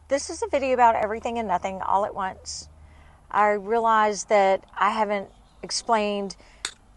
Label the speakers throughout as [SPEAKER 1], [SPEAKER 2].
[SPEAKER 1] This is a video about everything and nothing all at once. I realized that I haven't explained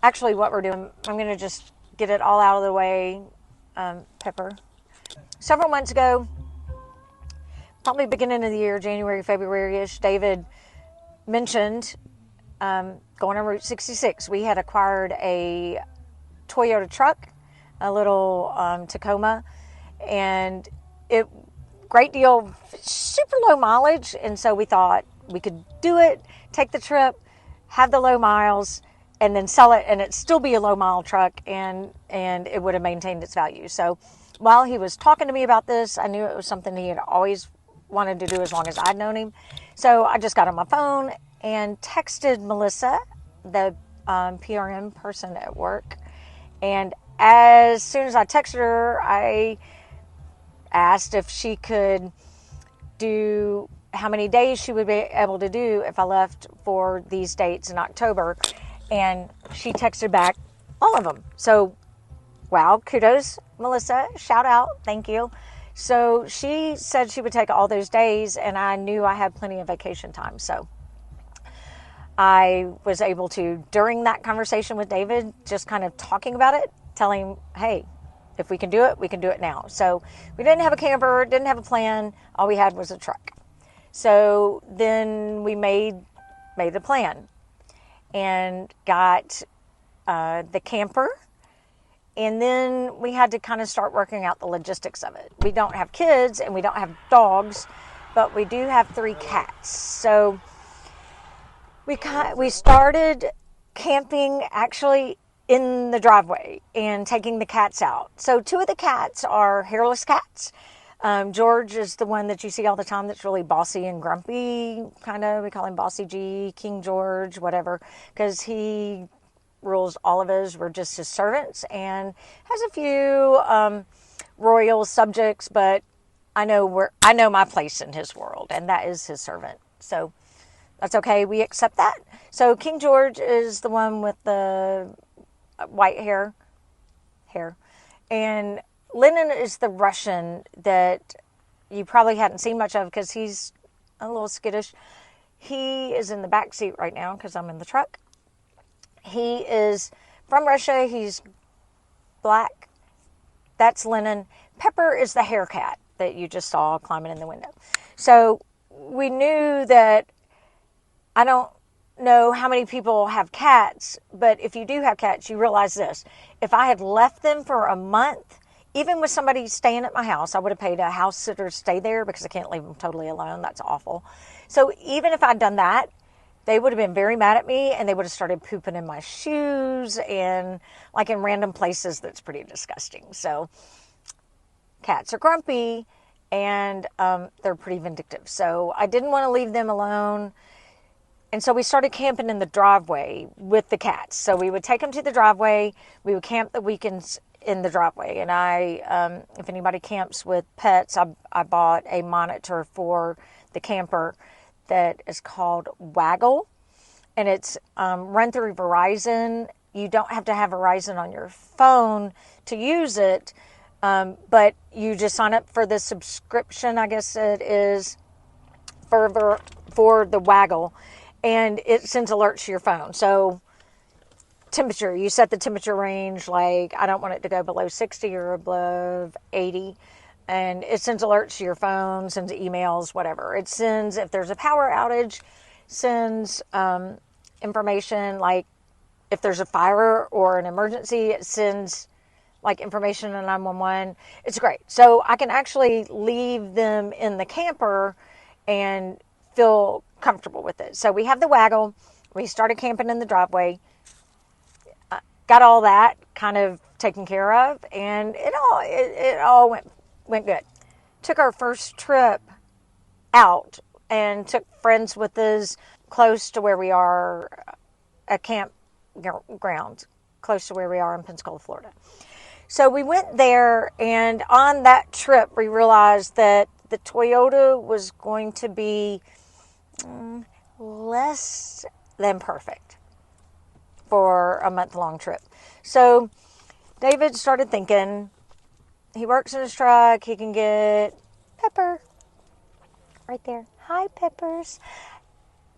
[SPEAKER 1] actually what we're doing. I'm going to just get it all out of the way. Pepper. Several months ago, probably beginning of the year, January, February-ish, David mentioned going on Route 66. We had acquired a Toyota truck, a little Tacoma, and it great deal, super low mileage, and so we thought we could do it, take the trip, have the low miles, and then sell it, and it'd still be a low mile truck, and it would have maintained its value. So while he was talking to me about this, I knew it was something he had always wanted to do as long as I'd known him. So I just got on my phone and texted Melissa, the PRM person at work, and as soon as I texted her, I asked if she could do how many days she would be able to do if I left for these dates in October. And she texted back all of them. So, wow, kudos, Melissa. Shout out. Thank you. So she said she would take all those days, and I knew I had plenty of vacation time. So I was able to, during that conversation with David, just kind of talking about it, tell him, hey, if we can do it, we can do it now. So we didn't have a camper, didn't have a plan. All we had was a truck. So then we made a plan and got the camper. And then we had to kind of start working out the logistics of it. We don't have kids and we don't have dogs, but we do have 3 cats. So we started camping actually in the driveway and taking the cats out. So 2 of the cats are hairless cats. George is the one that you see all the time that's really bossy and grumpy, kind of. We call him Bossy G, King George, whatever, because he rules all of us. We're just his servants and has a few royal subjects, but I know my place in his world, and that is his servant. So that's okay. We accept that. So King George is the one with the white hair, and Lennon is the Russian that you probably hadn't seen much of because he's a little skittish. He is in the back seat right now because I'm in the truck. He is from Russia. He's black. That's Lennon. Pepper is the hair cat that you just saw climbing in the window. So we knew that, I don't know how many people have cats, but if you do have cats, you realize this. If I had left them for a month, even with somebody staying at my house, I would have paid a house sitter to stay there because I can't leave them totally alone. That's awful. So even if I'd done that, they would have been very mad at me, and they would have started pooping in my shoes and like in random places. That's pretty disgusting. So cats are grumpy, and they're pretty vindictive. So I didn't want to leave them alone. And so we started camping in the driveway with the cats. So we would take them to the driveway. We would camp the weekends in the driveway. And I, if anybody camps with pets, I bought a monitor for the camper that is called Waggle. And it's run through Verizon. You don't have to have Verizon on your phone to use it. But you just sign up for the subscription, I guess it is, for the Waggle. And it sends alerts to your phone. So temperature, you set the temperature range, like I don't want it to go below 60 or above 80. And it sends alerts to your phone, sends emails, whatever. It sends, if there's a power outage, sends information, like if there's a fire or an emergency, it sends like information to 911. It's great. So I can actually leave them in the camper and feel comfortable with it. So we have the Waggle. We started camping in the driveway. Got all that kind of taken care of, and it all went good. Took our first trip out and took friends with us close to where we are, a campground close to where we are in Pensacola, Florida. So we went there, and on that trip we realized that the Toyota was going to be less than perfect for a month-long trip. So David started thinking, he works in his truck, he can get Pepper right there. Hi, Peppers.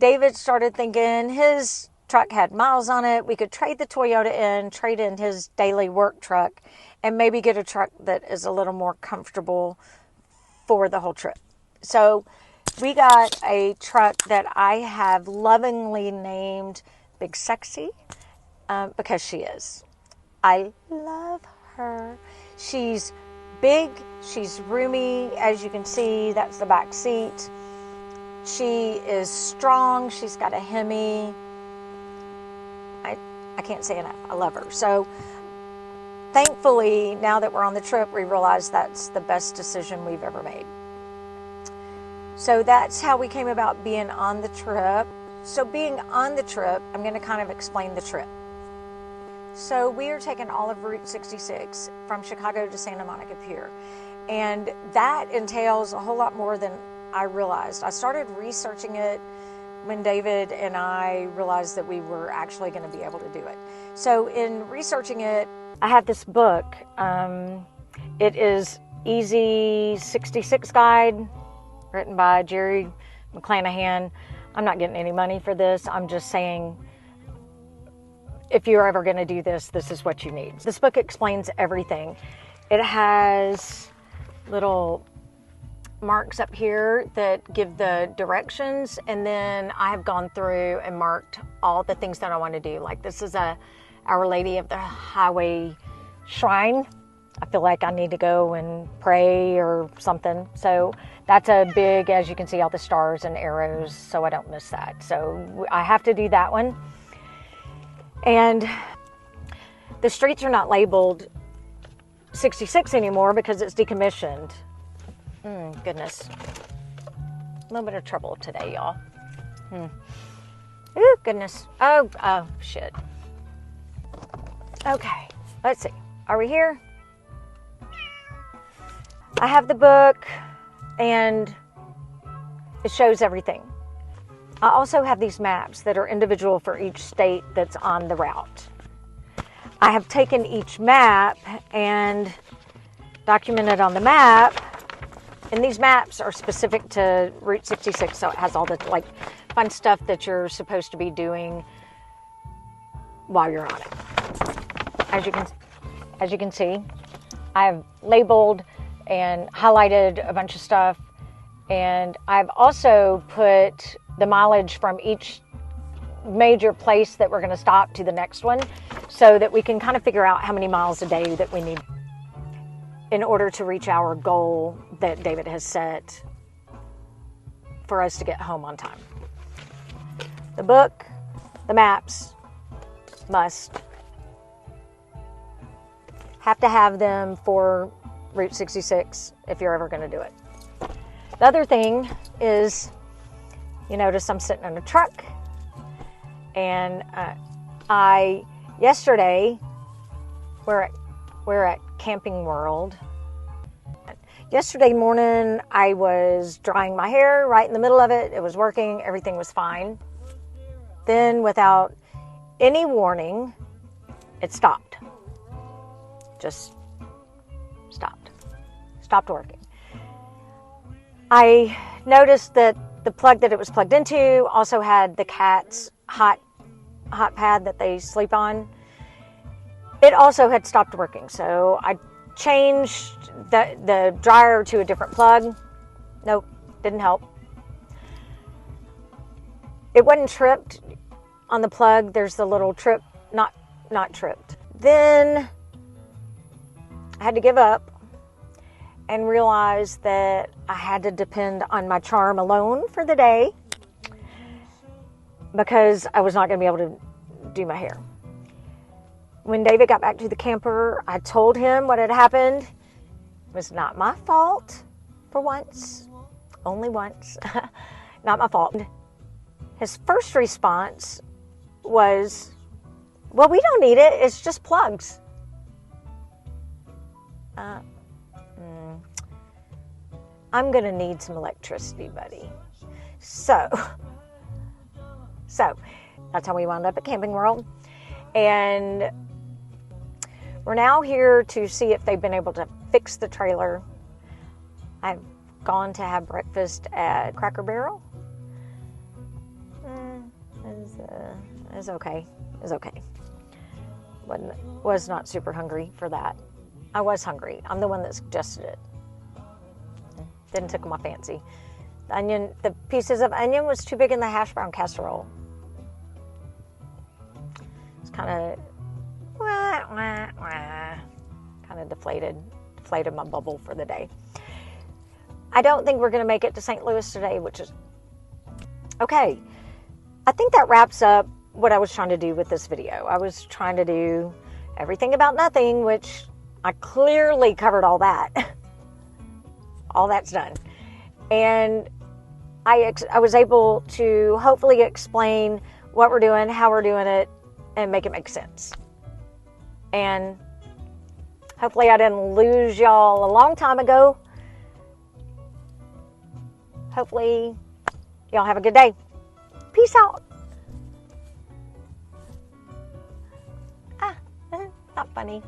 [SPEAKER 1] David started thinking his truck had miles on it. We could trade the Toyota in, trade in his daily work truck, and maybe get a truck that is a little more comfortable for the whole trip. So we got a truck that I have lovingly named Big Sexy because she is. I love her. She's big, she's roomy. As you can see, that's the back seat. She is strong. She's got a Hemi. I can't say enough. I love her. So thankfully, now that we're on the trip, we realize that's the best decision we've ever made. So that's how we came about being on the trip. So being on the trip, I'm going to kind of explain the trip. So we are taking all of Route 66 from Chicago to Santa Monica Pier. And that entails a whole lot more than I realized. I started researching it when David and I realized that we were actually going to be able to do it. So in researching it, I have this book. It is Easy 66 Guide, written by Jerry McClanahan. I'm not getting any money for this. I'm just saying, if you're ever going to do this, this is what you need. This book explains everything. It has little marks up here that give the directions, and then I have gone through and marked all the things that I want to do. Like this is Our Lady of the Highway shrine. I feel like I need to go and pray or something. So that's a big, as you can see, all the stars and arrows, so I don't miss that. So I have to do that one. And the streets are not labeled 66 anymore because it's decommissioned. Goodness. A little bit of trouble today, y'all. Ooh, goodness. Oh, shit. Okay, let's see. Are we here? I have the book, and it shows everything. I also have these maps that are individual for each state that's on the route. I have taken each map and documented on the map, and these maps are specific to Route 66, so it has all the fun stuff that you're supposed to be doing while you're on it. As you can see, I've labeled and highlighted a bunch of stuff, and I've also put the mileage from each major place that we're going to stop to the next one, so that we can kind of figure out how many miles a day that we need in order to reach our goal that David has set for us to get home on time. The book, the maps, must. Have to have them for Route 66 if you're ever going to do it. The other thing is, you notice I'm sitting in a truck, and yesterday we're at Camping World. Yesterday morning I was drying my hair right in the middle of it. It was working, everything was fine. Then without any warning, it stopped. Just stopped working. I noticed that the plug that it was plugged into also had the cat's hot pad that they sleep on. It also had stopped working, so I changed the dryer to a different plug. Nope, didn't help. It wasn't tripped on the plug. There's the little trip, not tripped. Then I had to give up and realize that I had to depend on my charm alone for the day because I was not going to be able to do my hair. When David got back to the camper, I told him what had happened. It was not my fault for once, only once, not my fault. His first response was, well, we don't need it. It's just plugs. I'm going to need some electricity, buddy. So that's how we wound up at Camping World. And we're now here to see if they've been able to fix the trailer. I've gone to have breakfast at Cracker Barrel. It's okay. It's okay. Was not super hungry for that. I was hungry. I'm the one that suggested it. Didn't tickle my fancy. The pieces of onion was too big in the hash brown casserole. It's kind of deflated my bubble for the day. I don't think we're going to make it to St. Louis today, which is okay. I think that wraps up what I was trying to do with this video. I was trying to do everything about nothing, which I clearly covered all that. All that's done. And I was able to hopefully explain what we're doing, how we're doing it, and make it make sense. And hopefully I didn't lose y'all a long time ago. Hopefully y'all have a good day. Peace out. Not funny.